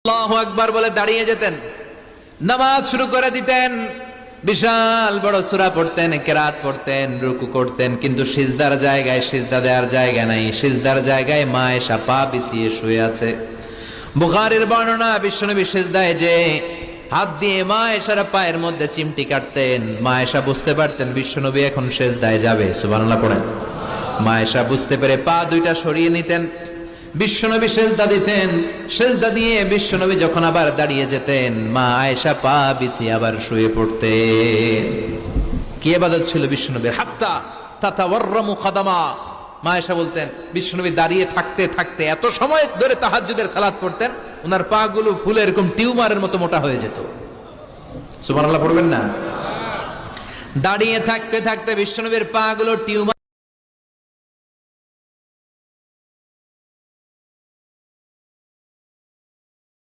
আল্লাহু আকবার বলে দাঁড়িয়ে যেতেন, নামাজ শুরু করে দিতেন, বিশাল বড় সূরা পড়তেন, কিরাত পড়তেন, রুকু করতেন, কিন্তু সিজদার জায়গায় সিজদা দেওয়ার জায়গা নাই। সিজদার জায়গায় মা আয়েশা পা বিছিয়ে শুয়ে আছে। বুখারীর বর্ণনা, বিশ্বনবী সিজদায় যে হাত দিয়ে মা আয়েশার পায়ের মধ্যে চিমটি কাটতেন, মা আয়েশা বুঝতে পারতেন বিশ্বনবী এখন সিজদায় যাবে। সুবহানাল্লাহ পড়েন। মা আয়েশা বুঝতে পেরে পা দুইটা সরিয়ে নিতেন, বিশ্বনবী সেজদা দিতেন। সেজদা দিয়ে বিশ্বনবী যখন আবার দাঁড়িয়ে যেতেন, মা আয়েশা পা বিছিয়ে আবার শুয়ে পড়তেন। কি ইবাদত ছিল বিশ্বনবীর! হাত্তা তাতাওয়াররামু খাদামা। মা আয়েশা বলতেন বিশ্বনবী দাঁড়িয়ে থাকতে থাকতে এত সময় ধরে তাহাজ্জুদের সালাত পড়তেন, ওনার পা গুলো ফুলে এরকম টিউমারের মতো মোটা হয়ে যেত। সুবহানাল্লাহ পড়বেন না? দাঁড়িয়ে থাকতে থাকতে বিশ্বনবীর পা গুলো টিউমার